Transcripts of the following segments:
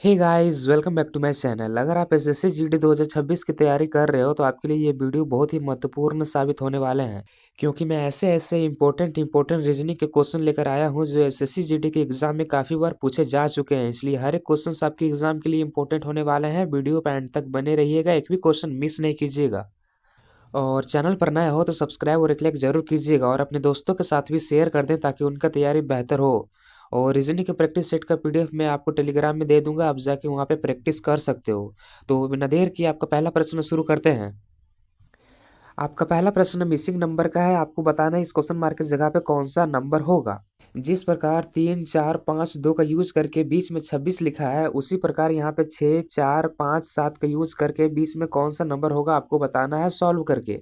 Hey guys, welcome back to my channel. अगर आप SSC GD 2026 की तैयारी कर रहे हो तो आपके लिए ये वीडियो बहुत ही महत्वपूर्ण साबित होने वाले हैं, क्योंकि मैं ऐसे ऐसे इंपॉर्टेंट रीजनिंग के क्वेश्चन लेकर आया हूं जो एसएससी जीडी के एग्जाम में काफ़ी बार पूछे जा चुके हैं। इसलिए हर एक क्वेश्चन आपके एग्जाम के लिए इंपॉर्टेंट होने वाले हैं। वीडियो पे एंड तक बने रहिएगा, एक भी क्वेश्चन मिस नहीं कीजिएगा। और चैनल पर नया हो तो सब्सक्राइब और एक लाइक जरूर कीजिएगा और अपने दोस्तों के साथ भी शेयर कर दें ताकि उनका तैयारी बेहतर हो। और रीजनिंग के प्रैक्टिस सेट का पीडीएफ मैं आपको टेलीग्राम में दे दूंगा, आप जाके वहाँ पे प्रैक्टिस कर सकते हो। तो बिना देर किए आपका पहला प्रश्न शुरू करते हैं। आपका पहला प्रश्न मिसिंग नंबर का है। आपको बताना है इस क्वेश्चन मार्क की जगह पे कौन सा नंबर होगा। जिस प्रकार 3 4 5 2 का यूज करके बीच में 26 लिखा है, उसी प्रकार यहाँ पे 6 4 5 7 का यूज करके बीच में कौन सा नंबर होगा आपको बताना है सॉल्व करके।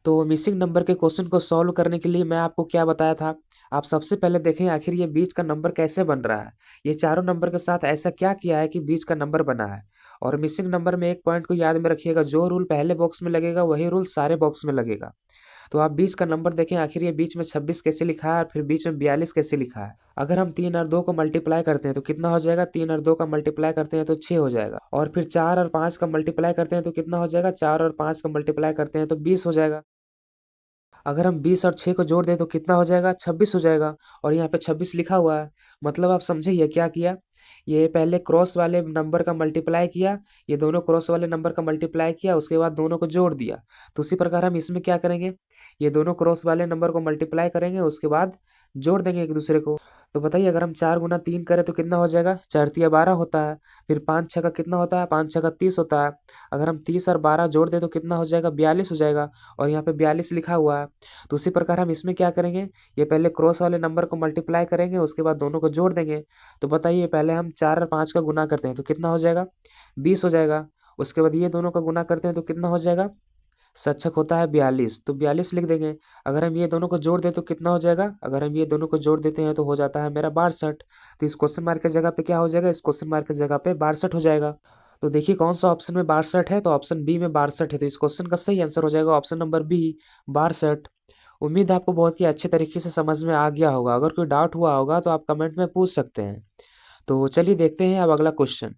तो मिसिंग नंबर के क्वेश्चन को सॉल्व करने के लिए मैं आपको क्या बताया था। आप सबसे पहले देखें आखिर ये बीच का नंबर कैसे बन रहा है। ये चारों नंबर के साथ ऐसा क्या किया है कि बीच का नंबर बना है। और मिसिंग नंबर में एक पॉइंट को याद में रखिएगा, जो रूल पहले बॉक्स में लगेगा वही रूल सारे बॉक्स में लगेगा। तो आप बीच का नंबर देखें आखिर ये बीच में 26 कैसे लिखा है और फिर बीच में 42 कैसे लिखा है। अगर हम 3 और 2 को मल्टीप्लाई करते हैं तो कितना हो जाएगा। 3 और 2 का मल्टीप्लाई करते हैं तो 6 हो जाएगा। और फिर 4 और 5 का मल्टीप्लाई करते हैं तो कितना हो जाएगा। 4 और 5 का मल्टीप्लाई करते हैं तो 20 हो जाएगा। अगर हम 20 और 6 को जोड़ दें तो कितना हो जाएगा। 26 हो जाएगा। और यहाँ पे 26 लिखा हुआ है। मतलब आप समझे ये क्या किया। ये पहले क्रॉस वाले नंबर का मल्टीप्लाई किया, ये दोनों क्रॉस वाले नंबर का मल्टीप्लाई किया, उसके बाद दोनों को जोड़ दिया। तो उसी प्रकार हम इसमें क्या करेंगे, ये दोनों क्रॉस वाले नंबर को मल्टीप्लाई करेंगे, उसके बाद जोड़ देंगे एक दूसरे को। तो बताइए अगर हम 4 गुना 3 करें तो कितना हो जाएगा। 4 तिया 12 होता है। फिर 5 छका कितना होता है। 5 छका 30 होता है। अगर हम 30 और 12 जोड़ दें तो कितना हो जाएगा। 42 हो जाएगा। और यहाँ पे 42 लिखा हुआ है। तो उसी प्रकार हम इसमें क्या करेंगे, ये पहले क्रॉस वाले नंबर को मल्टीप्लाई करेंगे, उसके बाद दोनों को जोड़ देंगे। तो बताइए पहले हम 4 और 5 का गुना करते हैं तो कितना हो जाएगा। 20 हो जाएगा। उसके बाद ये दोनों का गुना करते हैं तो कितना हो जाएगा। सच्छक होता है 42, तो 42 लिख देंगे। अगर हम ये दोनों को जोड़ दें तो कितना हो जाएगा। अगर हम ये दोनों को जोड़ देते हैं तो हो जाता है मेरा 62। तो इस क्वेश्चन मार्क की जगह पे क्या हो जाएगा, इस क्वेश्चन मार्क की जगह पे 62 हो जाएगा। तो देखिए कौन सा ऑप्शन में 62 है, तो ऑप्शन बी में 62 है। तो इस क्वेश्चन का सही आंसर हो जाएगा ऑप्शन नंबर बी, 62। उम्मीद है आपको बहुत ही अच्छे तरीके से समझ में आ गया होगा। अगर कोई डाउट हुआ होगा तो आप कमेंट में पूछ सकते हैं। तो चलिए देखते हैं अब अगला क्वेश्चन।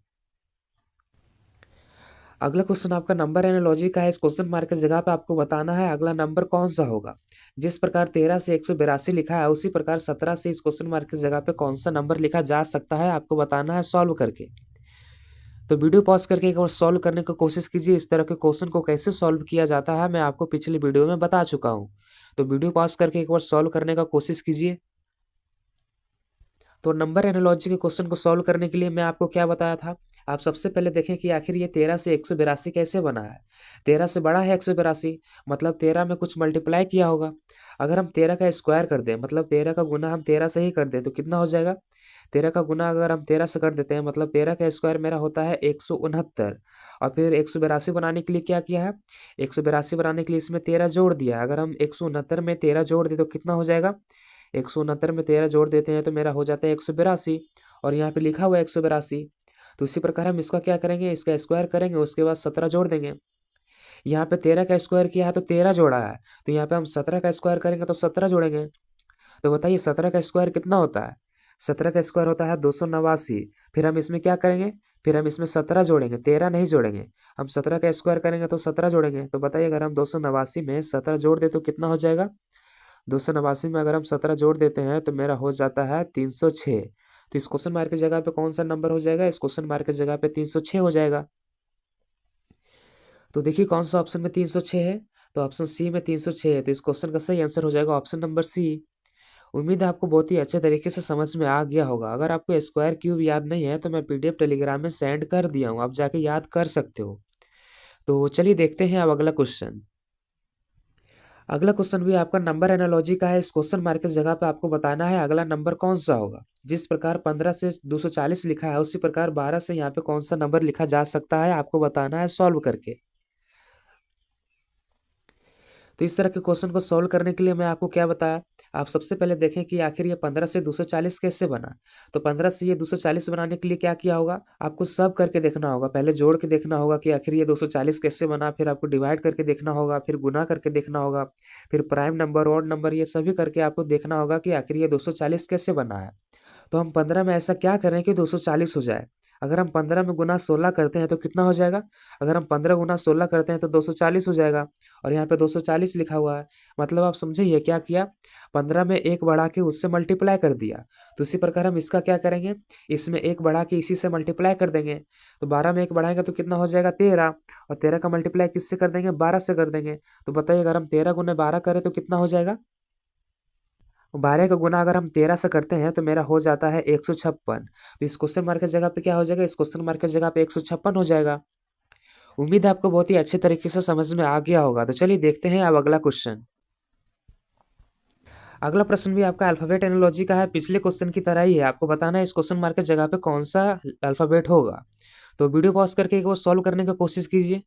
अगला क्वेश्चन आपका नंबर एनालॉजी का है। इस क्वेश्चन मार्क की जगह पे आपको बताना है अगला नंबर कौन सा होगा। जिस प्रकार 13 से 182 लिखा है, उसी प्रकार 17 से इस क्वेश्चन मार्क की जगह पे कौन सा नंबर लिखा जा सकता है, आपको बताना है सॉल्व करके। तो वीडियो पॉज करके एक बार सॉल्व करने की कोशिश कीजिए। इस तरह के क्वेश्चन को कैसे सॉल्व किया जाता है मैं आपको पिछली वीडियो में बता चुका हूँ। तो वीडियो पॉज करके एक बार सॉल्व करने का कोशिश कीजिए। तो नंबर एनालॉजी के क्वेश्चन को सॉल्व करने के लिए मैं आपको क्या बताया था। आप सबसे पहले देखें कि आखिर ये 13 से 182 कैसे बना है। 13 से बड़ा है 182, मतलब 13 में कुछ मल्टीप्लाई किया होगा। अगर हम 13 का स्क्वायर कर दें, मतलब 13 का गुना हम 13 से ही कर दें तो कितना हो जाएगा। 13 का गुना अगर हम 13 से कर देते हैं, मतलब 13 का स्क्वायर मेरा होता है 169। और फिर 182 बनाने के लिए क्या किया है, 182 बनाने के लिए इसमें 13 जोड़ दिया। अगर हम 169 में 13 जोड़ दें तो कितना हो जाएगा। 169 में 13 जोड़ देते हैं तो मेरा हो जाता है 182। और यहाँ पे लिखा हुआ है 182। तो इसी प्रकार हम इसका क्या करेंगे, इसका स्क्वायर करेंगे, उसके बाद 17 जोड़ देंगे। यहाँ पे 13 का स्क्वायर किया है तो 13 जोड़ा है, तो यहाँ पे हम 17 का स्क्वायर करेंगे तो 17 जोड़ेंगे। तो बताइए 17 का स्क्वायर कितना होता है। 17 का स्क्वायर होता है 289। फिर हम इसमें क्या करेंगे, फिर हम इसमें 17 जोड़ेंगे, 13 नहीं जोड़ेंगे। हम 17 का स्क्वायर करेंगे तो 17 जोड़ेंगे। तो बताइए अगर हम 289 में 17 जोड़ दे तो कितना हो जाएगा। 289 में अगर हम 17 जोड़ देते हैं तो मेरा हो जाता है 306। तो इस क्वेश्चन मार्क की जगह पे कौन सा नंबर हो जाएगा, इस क्वेश्चन मार्क की जगह पे 306 हो जाएगा। तो देखिए कौन सा ऑप्शन में 306 है, तो ऑप्शन सी में 306 है। तो इस क्वेश्चन का सही आंसर हो जाएगा ऑप्शन नंबर सी। उम्मीद है आपको बहुत ही अच्छे तरीके से समझ में आ गया होगा। अगर आपको स्क्वायर क्यूब याद नहीं है तो मैं पीडीएफ टेलीग्राम में सेंड कर दिया हूँ, आप जाके याद कर सकते हो। तो चलिए देखते हैं अब अगला क्वेश्चन। अगला क्वेश्चन भी आपका नंबर एनालॉजी का है। इस क्वेश्चन मार्क की जगह पे आपको बताना है अगला नंबर कौन सा होगा। जिस प्रकार 15 से 240 लिखा है, उसी प्रकार 12 से यहाँ पे कौन सा नंबर लिखा जा सकता है, आपको बताना है सॉल्व करके। तो इस तरह के क्वेश्चन को सॉल्व करने के लिए मैं आपको क्या बताया। आप सबसे पहले देखें कि आखिर ये 15 से 240 कैसे बना। तो 15 से ये 240 बनाने के लिए क्या किया होगा, आपको सब करके देखना होगा। पहले जोड़ के देखना होगा कि आखिर ये 240 कैसे बना, फिर आपको डिवाइड करके देखना होगा, फिर गुना करके देखना होगा, फिर प्राइम नंबर ऑड नंबर ये सभी करके आपको देखना होगा कि आखिर ये 240 कैसे बना है। तो हम 15 में ऐसा क्या करें कि 240 हो जाए। अगर हम 15 में गुना 16 करते हैं तो कितना हो जाएगा? अगर हम 15 गुना 16 करते हैं तो 240 हो जाएगा। और यहाँ पे 240 लिखा हुआ है। मतलब आप समझे ये क्या किया? 15 में एक बढ़ा के उससे मल्टीप्लाई कर दिया। तो इसी प्रकार हम इसका क्या करेंगे? इसमें एक बढ़ा के इसी से मल्टीप्लाई कर देंगे। तो 12 में एक बढ़ाएंगे तो कितना हो जाएगा? 13। और 13 का मल्टीप्लाई किससे कर देंगे? 12 से कर देंगे। तो बताइए अगर हम 13 गुना 12 करें तो कितना हो जाएगा? 12 का गुना अगर हम 13 से करते हैं तो मेरा हो जाता है 156। तो इस क्वेश्चन मार्क की जगह पे क्या हो जाएगा? इस क्वेश्चन मार्क की जगह पे 156 हो जाएगा। उम्मीद है आपको बहुत ही अच्छे तरीके से समझ में आ गया होगा। तो चलिए देखते हैं अब अगला क्वेश्चन। अगला प्रश्न भी आपका अल्फाबेट एनोलॉजी का है। पिछले क्वेश्चन की तरह ही है। आपको बताना है इस क्वेश्चन मार्क की जगह पे कौन सा अल्फाबेट होगा। तो वीडियो पॉज करके एक बार सॉल्व करने की कोशिश कीजिए।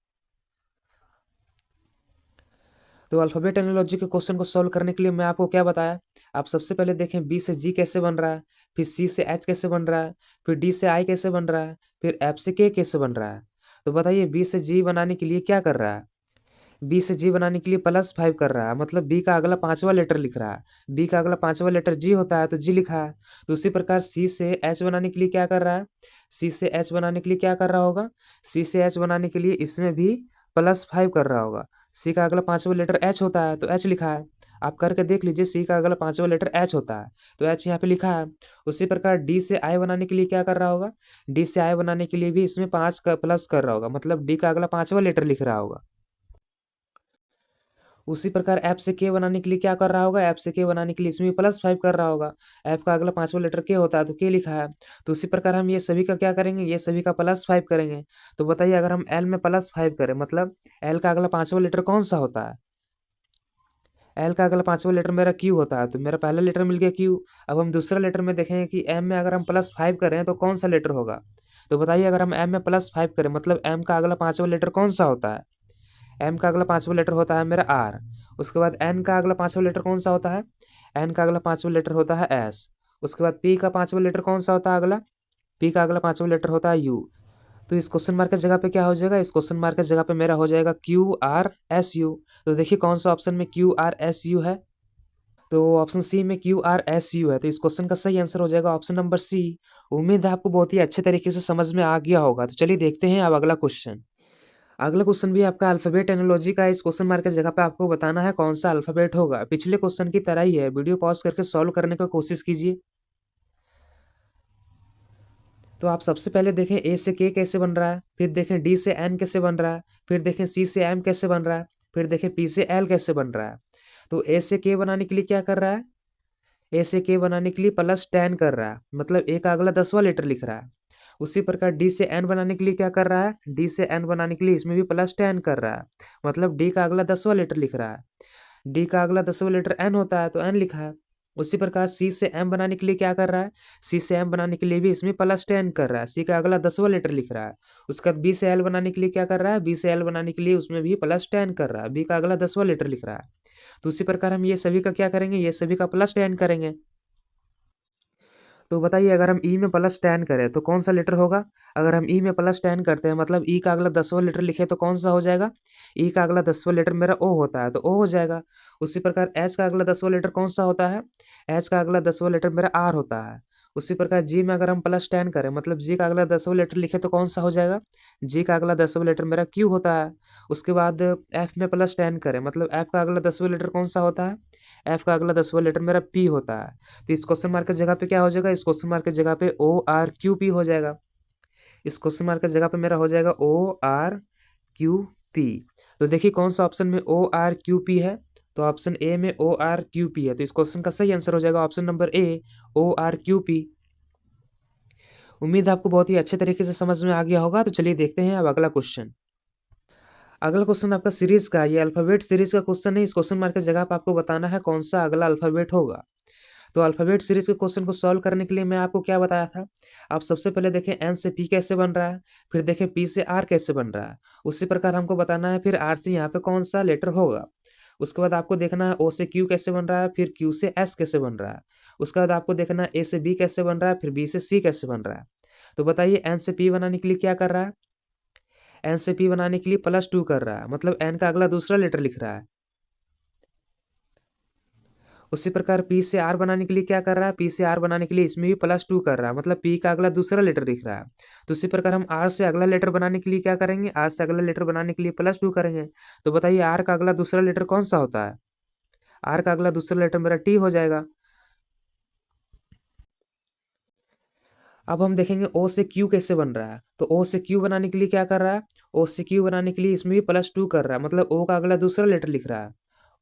तो अल्फाबेट एनोलॉजी के क्वेश्चन को सॉल्व करने के लिए मैं आपको क्या बताया? आप सबसे पहले देखें बी से जी कैसे बन रहा है, फिर सी से एच कैसे बन रहा है, फिर डी से आई कैसे बन रहा है, फिर एफ से के कैसे बन रहा है। तो बताइए बी से जी बनाने के लिए क्या कर रहा है? बी से जी बनाने के लिए +5 कर रहा है, मतलब बी का अगला पांचवा लेटर लिख रहा है। बी का अगला पांचवा लेटर जी होता है तो जी लिखा है। तो उसी प्रकार सी से एच बनाने के लिए क्या कर रहा है? सी से एच बनाने के लिए क्या कर रहा होगा? सी से एच बनाने के लिए इसमें भी +5 कर रहा होगा। सी का अगला पांचवा लेटर एच होता है तो एच लिखा है। आप करके देख लीजिए, सी का अगला पांचवा लेटर एच होता है तो एच यहाँ पे लिखा है। उसी प्रकार डी से आई बनाने के लिए क्या कर रहा होगा? डी से आई बनाने के लिए भी इसमें 5 का प्लस कर रहा होगा, मतलब डी का अगला पांचवा लेटर लिख रहा होगा। उसी प्रकार एफ से के बनाने के लिए क्या कर रहा होगा? एफ से के बनाने के लिए इसमें +5 कर रहा होगा। एफ का अगला पांचवा लेटर के होता है तो के लिखा है। तो उसी प्रकार हम ये सभी का क्या करेंगे? ये सभी का +5 करेंगे। तो बताइए अगर हम एल में +5 करें, मतलब एल का अगला पांचवा लेटर कौन सा होता है? एल का अगला पांचवा लेटर मेरा क्यू होता है तो मेरा पहला लेटर मिल गया क्यू। अब हम दूसरा लेटर में देखेंगे कि एम में अगर हम +5 करें तो कौन सा लेटर होगा। तो बताइए अगर हम एम में +5 करें, मतलब एम का अगला पांचवा लेटर कौन सा होता है? एम का अगला पांचवा लेटर होता है मेरा आर। उसके बाद एन का अगला पांचवा लेटर कौन सा होता है? एन का अगला पांचवा लेटर होता है एस। उसके बाद पी का पांचवा लेटर कौन सा होता है अगला? पी का अगला पांचवा लेटर होता है यू। तो इस क्वेश्चन मार्क की जगह पे क्या हो जाएगा? इस क्वेश्चन मार्क की जगह पे मेरा हो जाएगा क्यू आर एस यू। तो देखिए कौन सा ऑप्शन में क्यू आर एस यू है। तो ऑप्शन सी में क्यू आर एस यू है। तो इस क्वेश्चन का सही आंसर हो जाएगा ऑप्शन नंबर सी। उम्मीद है आपको बहुत ही अच्छे तरीके से समझ में आ गया होगा। तो चलिए देखते हैं अब अगला क्वेश्चन। अगला क्वेश्चन भी आपका अल्फाबेट एनोलॉजी का है। इस क्वेश्चन मार्क की जगह पे आपको बताना है कौन सा अल्फाबेट होगा। पिछले क्वेश्चन की तरह ही है। वीडियो पॉज करके सॉल्व करने की कोशिश कीजिए। तो आप सबसे पहले देखें ए से के कैसे बन रहा है, फिर देखें डी से एन कैसे बन रहा है, फिर देखें सी से एम कैसे बन रहा है, फिर देखें पी से एल कैसे बन रहा है। तो ए से के बनाने के लिए क्या कर रहा है? ए से के बनाने के लिए +10 कर रहा है, मतलब ए का अगला 10वां लेटर लिख रहा है। उसी प्रकार डी से एन बनाने के लिए क्या कर रहा है? डी से एन बनाने के लिए इसमें भी +10 कर रहा है, मतलब डी का अगला 10वां लेटर लिख रहा है। डी का अगला 10वां लेटर एन होता है तो एन लिखा है। उसी प्रकार सी से एम बनाने के लिए क्या कर रहा है? सी से एम बनाने के लिए भी इसमें +10 कर रहा है। सी का अगला 10वां लेटर लिख रहा है। उसके बाद बी से एल बनाने के लिए क्या कर रहा है? बी से एल बनाने के लिए उसमें भी +10 कर रहा है। बी का अगला 10वां लेटर लिख रहा है। तो उसी प्रकार हम ये सभी का क्या करेंगे? ये सभी का +10 करेंगे। तो बताइए अगर हम ई में +10 करें तो कौन सा लेटर होगा? अगर हम ई में +10 करते हैं, मतलब ई का अगला 10वां लेटर लिखे तो कौन सा हो जाएगा? ई का अगला 10वां लेटर मेरा ओ होता है तो ओ हो जाएगा। उसी प्रकार एच का अगला 10वां लेटर कौन सा होता है? एच का अगला 10वां लेटर मेरा आर होता है। उसी प्रकार जी में अगर हम +10 करें, मतलब जी का अगला 10वां लेटर लिखे तो कौन सा हो जाएगा? जी का अगला 10वां लेटर मेरा क्यू होता है। उसके बाद एफ में +10 करें, मतलब एफ का अगला 10वां लेटर कौन सा होता है? एफ का अगला 10वां लेटर मेरा पी होता है। तो इस क्वेश्चन मार्क की जगह पे क्या हो जाएगा? इस क्वेश्चन मार्क की जगह पे ओ आर क्यू पी हो जाएगा। इस क्वेश्चन मार्क की जगह पे मेरा हो जाएगा ओ आर क्यू पी। तो देखिए कौन सा ऑप्शन में ओ आर क्यू पी है? तो ऑप्शन ए में ओ आर क्यू पी है। तो इस क्वेश्चन का सही आंसर हो जाएगा option number A, O R Q P. उम्मीद है आपको बहुत ही अच्छे तरीके से समझ में आ गया होगा। तो चलिए देखते हैं अब अगला क्वेश्चन। अगला क्वेश्चन आपका सीरीज का, ये अल्फाबेट सीरीज का क्वेश्चन है। इस क्वेश्चन मार्क की जगह पे आपको बताना है कौन सा अगला अल्फाबेट होगा। तो अल्फाबेट सीरीज के क्वेश्चन को सॉल्व करने के लिए मैं आपको क्या बताया था? आप सबसे पहले देखें एन से पी कैसे बन रहा है, फिर देखें पी से आर कैसे बन रहा है। उसी प्रकार हमको बताना है फिर आर से यहाँ पे कौन सा लेटर होगा। उसके बाद आपको देखना है ओ से क्यू कैसे बन रहा है, फिर क्यू से एस कैसे बन रहा है। उसके बाद आपको देखना है ए से बी कैसे बन रहा है, फिर बी से सी कैसे बन रहा है। तो बताइए एन से पी बनाने के लिए क्या कर रहा है? एन से पी बनाने के लिए +2 कर रहा है, मतलब एन का अगला दूसरा लेटर लिख रहा है। उसी प्रकार पी से आर बनाने के लिए क्या कर रहा है, पी से आर बनाने के लिए इसमें भी +2 कर रहा है, मतलब पी का अगला दूसरा लेटर लिख रहा है। तो उसी प्रकार हम आर से अगला लेटर बनाने के लिए क्या करेंगे, आर से अगला लेटर बनाने के लिए +2 करेंगे। तो बताइए आर का अगला दूसरा लेटर कौन सा होता है, आर का अगला दूसरा लेटर मेरा टी हो जाएगा। अब हम देखेंगे ओ से क्यू कैसे बन रहा है। तो ओ से क्यू बनाने के लिए क्या कर रहा है, ओ से क्यू बनाने के लिए इसमें भी +2 कर रहा है, मतलब ओ का अगला दूसरा लेटर लिख रहा है।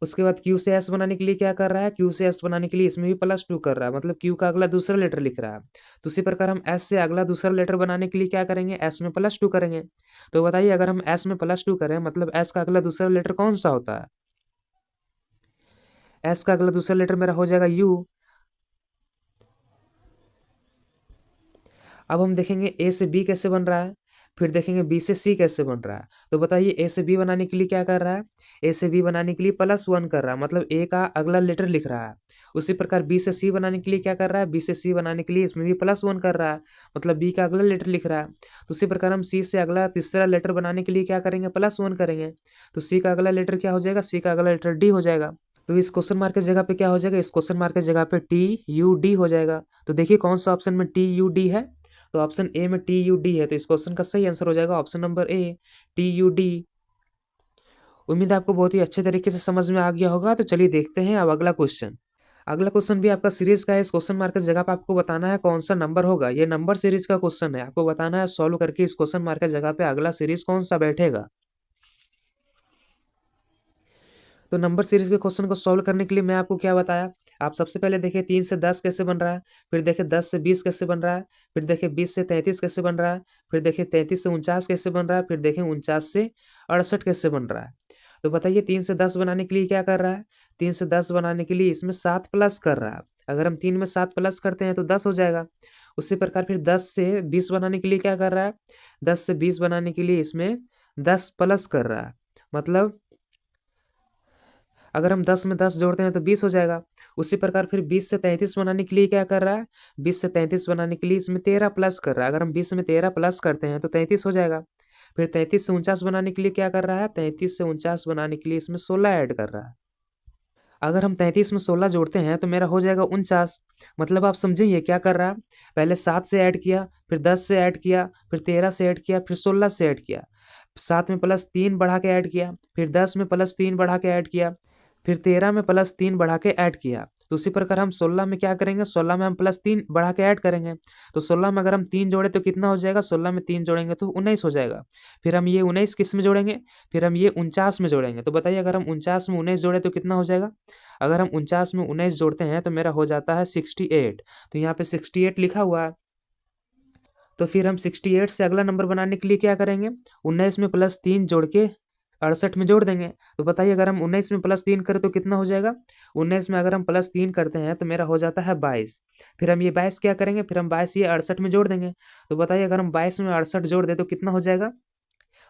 उसके बाद क्यू से एस बनाने के लिए क्या कर रहा है, क्यू से एस बनाने के लिए इसमें भी +2 कर रहा है, मतलब क्यू का अगला दूसरा लेटर लिख रहा है। तो उसी प्रकार हम एस से अगला दूसरा लेटर बनाने के लिए क्या करेंगे, एस में +2 करेंगे। तो बताइए अगर हम एस में +2 करें, मतलब एस का अगला दूसरा लेटर कौन सा होता है, एस का अगला दूसरा लेटर मेरा हो जाएगा यू। अब हम देखेंगे ए से बी कैसे बन रहा है, फिर देखेंगे बी से सी कैसे बन रहा है। तो बताइए ए से बी बनाने के लिए क्या कर रहा है, ए से बी बनाने के लिए +1 कर रहा है, मतलब ए का अगला लेटर लिख रहा है। उसी प्रकार बी से सी बनाने के लिए क्या कर रहा है, बी से सी बनाने के लिए इसमें भी +1 कर रहा है, मतलब बी का अगला लेटर लिख रहा है। तो उसी प्रकार हम सी से अगला तीसरा लेटर बनाने के लिए क्या करेंगे, +1 करेंगे। तो सी का अगला लेटर क्या हो जाएगा, सी का अगला लेटर डी हो जाएगा। तो इस क्वेश्चन मार्क की जगह पे क्या हो जाएगा, इस क्वेश्चन मार्क की जगह पे TUD हो जाएगा। तो देखिए कौन सा ऑप्शन में TUD है, तो ऑप्शन ए में TUD है, तो इस क्वेश्चन का सही आंसर हो जाएगा ऑप्शन नंबर ए, TUD। उम्मीद है आपको बहुत ही अच्छे तरीके से समझ में आ गया होगा। तो चलिए देखते हैं अब अगला क्वेश्चन। अगला क्वेश्चन भी आपका सीरीज का है। इस क्वेश्चन मार्क की जगह पे आपको बताना है कौन सा नंबर होगा। ये नंबर सीरीज का क्वेश्चन है, आपको बताना है सॉल्व करके इस क्वेश्चन मार्क की जगह पे अगला सीरीज कौन सा बैठेगा। तो नंबर सीरीज के क्वेश्चन को सॉल्व करने के लिए मैं आपको क्या बताया, आप सबसे पहले देखिए 3 से 10 कैसे बन रहा है, फिर देखिए 10 से 20 कैसे बन रहा है, फिर देखिए 20 से 33 कैसे बन रहा है, फिर देखिए 33 से 49 कैसे बन रहा है, फिर देखिए 49 से 68 कैसे बन रहा है। तो बताइए 3 से 10 बनाने के लिए क्या कर रहा है, 3 से 10 बनाने के लिए इसमें 7 प्लस कर रहा है। अगर हम 3 में 7 प्लस करते हैं तो 10 हो जाएगा। उसी प्रकार फिर 10 से 20 बनाने के लिए क्या कर रहा है, 10 से 20 बनाने के लिए इसमें 10 प्लस कर रहा है, मतलब अगर हम 10 में 10 जोड़ते हैं तो 20 हो जाएगा। उसी प्रकार फिर 20 से 33 बनाने के लिए क्या कर रहा है, 20 से 33 बनाने के लिए इसमें 13 प्लस कर रहा है। अगर हम 20 में 13 प्लस करते हैं तो 33 हो जाएगा। फिर 33 से 49 बनाने के लिए क्या कर रहा है, 33 से 49 बनाने के लिए इसमें 16 ऐड कर रहा है। अगर हम 33 में 16 जोड़ते हैं तो मेरा हो जाएगा 49। मतलब आप समझिए क्या कर रहा है, पहले 7 से ऐड किया, फिर 10 से ऐड किया, फिर 13 से ऐड किया, फिर 16 से ऐड किया, 7 में +3 बढ़ा के ऐड किया, फिर 10 में +3 बढ़ा के ऐड किया, फिर 13 में +3 बढ़ा के ऐड किया। तो उसी प्रकार हम 16 में क्या करेंगे, 16 में हम +3 बढ़ा के ऐड करेंगे। तो 16 में अगर हम 3 जोड़े तो कितना हो जाएगा, 16 में 3 जोड़ेंगे तो 19 हो जाएगा। फिर हम ये 19 किस में जोड़ेंगे, फिर हम ये 49 में जोड़ेंगे। तो बताइए अगर हम 49 में 19 जोड़े तो कितना हो जाएगा, अगर हम 49 में 19 जोड़ते हैं तो मेरा हो जाता है 68। तो यहाँ पे 68 लिखा हुआ है। तो फिर हम 68 से अगला नंबर बनाने के लिए क्या करेंगे, 19 में +3 जोड़ के 68 में जोड़ देंगे। तो बताइए अगर हम 19 में +3 करें तो कितना हो जाएगा, 19 में अगर हम +3 करते हैं तो मेरा हो जाता है 22। फिर हम ये 22 क्या करेंगे, फिर हम 22 ये 68 में जोड़ देंगे। तो बताइए अगर हम 22 में 68 जोड़ दें तो कितना हो जाएगा,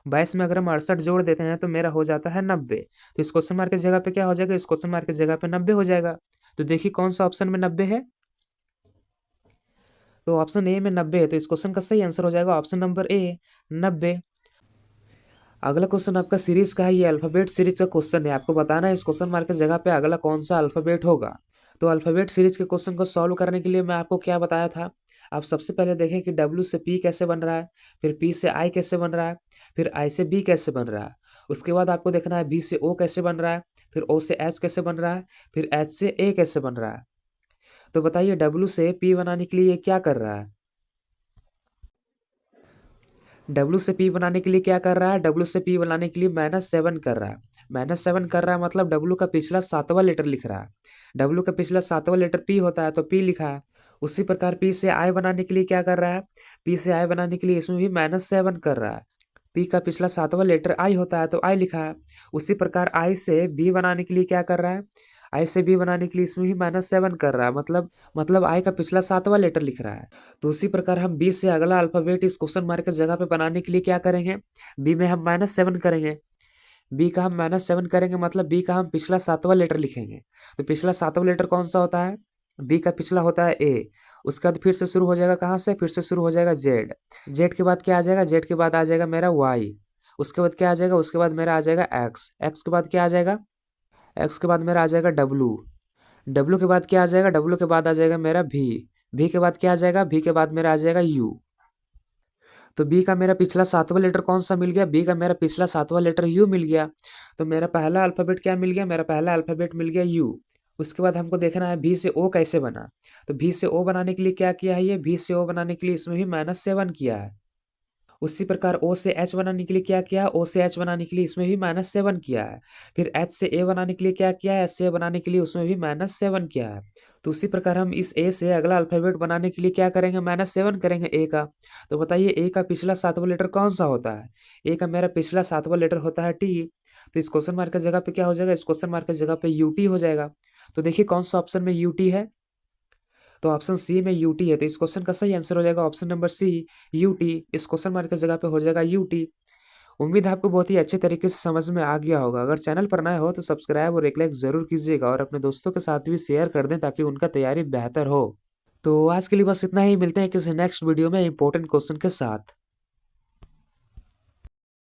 22 में अगर हम 68 जोड़ देते हैं तो मेरा हो जाता है 90। तो इस क्वेश्चन मार्क की जगह पे क्या हो जाएगा, इस क्वेश्चन मार्क की जगह पे 90 हो जाएगा। तो देखिए कौन सा ऑप्शन में 90 है, तो ऑप्शन ए में 90 है। तो इस क्वेश्चन का सही आंसर हो जाएगा ऑप्शन नंबर ए, 90। अगला क्वेश्चन आपका सीरीज का है, ये अल्फाबेट सीरीज का क्वेश्चन है। आपको बताना है इस क्वेश्चन मार्क की जगह पे अगला कौन सा अल्फाबेट होगा। तो अल्फाबेट सीरीज के क्वेश्चन को सॉल्व करने के लिए मैं आपको क्या बताया था, आप सबसे पहले देखें कि W से P कैसे बन रहा है, फिर P से I कैसे बन रहा है, फिर I से B कैसे बन रहा है। उसके बाद आपको देखना है B से O कैसे बन रहा है, फिर O से H कैसे बन रहा है, फिर H से A कैसे बन रहा है। तो बताइए W से P बनाने के लिए ये क्या कर रहा है, W से P बनाने के लिए क्या कर रहा है, W से P बनाने के लिए -7 कर रहा है। -7 कर रहा है मतलब W का पिछला 7वां लेटर लिख रहा है। W का पिछला 7वां लेटर P होता है तो P लिखा है। उसी प्रकार P से I बनाने के लिए क्या कर रहा है, P से I बनाने के लिए इसमें भी -7 कर रहा है। P का पिछला 7वां लेटर I होता है तो I लिखा है। उसी प्रकार I से B बनाने के लिए क्या कर रहा है, I से B बनाने के लिए इसमें भी -7 कर रहा है, मतलब I का पिछला 7वां लेटर लिख रहा है। तो उसी प्रकार हम बी से अगला अल्फाबेट इस क्वेश्चन मार्क की जगह पे बनाने के लिए क्या करेंगे, बी में हम -7 करेंगे। बी का हम -7 करेंगे मतलब बी का हम पिछला 7वां लेटर लिखेंगे। तो पिछला 7वां लेटर कौन सा होता है, बी का पिछला होता है ए। उसके बाद फिर से शुरू हो जाएगा, कहाँ से, फिर से शुरू हो जाएगा जेड। जेड के बाद क्या आ जाएगा, जेड के बाद आ जाएगा मेरा वाई। उसके बाद क्या आ जाएगा, उसके बाद मेरा आ जाएगा एक्स। एक्स के बाद क्या आ जाएगा, एक्स के बाद मेरा आ जाएगा डब्लू। डब्लू के बाद क्या आ जाएगा, डब्लू के बाद आ जाएगा मेरा भी। भी के बाद क्या आ जाएगा, भी के बाद मेरा आ जाएगा यू। तो बी का मेरा पिछला सातवां लेटर कौन सा मिल गया, बी का मेरा पिछला सातवां लेटर यू मिल गया। तो मेरा पहला अल्फाबेट क्या मिल गया, मेरा पहला अल्फाबेट मिल गया यू। उसके बाद हमको देखना है भी से ओ कैसे बना। तो भी से ओ बनाने के लिए क्या किया है, ये भी से ओ बनाने के लिए इसमें भी -7 किया है। उसी प्रकार ओ से एच बनाने के लिए क्या किया है, ओ से एच बनाने के लिए इसमें भी -7 किया है। फिर एच से ए बनाने के लिए क्या किया है, एच से ए बनाने के लिए उसमें भी -7 किया है। तो उसी प्रकार हम इस ए से अगला अल्फाबेट बनाने के लिए क्या करेंगे, -7 करेंगे ए का। तो बताइए ए का पिछला सातवां लेटर कौन सा होता है। ए का मेरा पिछला सातवां लेटर होता है टी। तो इस क्वेश्चन मार्क की जगह पे क्या हो जाएगा, इस क्वेश्चन मार्क की जगह पे यूटी हो जाएगा। तो देखिए कौन सा ऑप्शन में यूटी है, तो ऑप्शन सी में यूटी है। तो इस क्वेश्चन का सही आंसर हो जाएगा ऑप्शन नंबर सी, यूटी। इस क्वेश्चन मार्क की जगह पे हो जाएगा यूटी। उम्मीद है आपको बहुत ही अच्छे तरीके से समझ में आ गया होगा। अगर चैनल पर नए हो तो सब्सक्राइब और एक लाइक जरूर कीजिएगा और अपने दोस्तों के साथ भी शेयर कर दें ताकि उनका तैयारी बेहतर हो। तो आज के लिए बस इतना ही, मिलते हैं किसी नेक्स्ट वीडियो में इंपॉर्टेंट क्वेश्चन के साथ।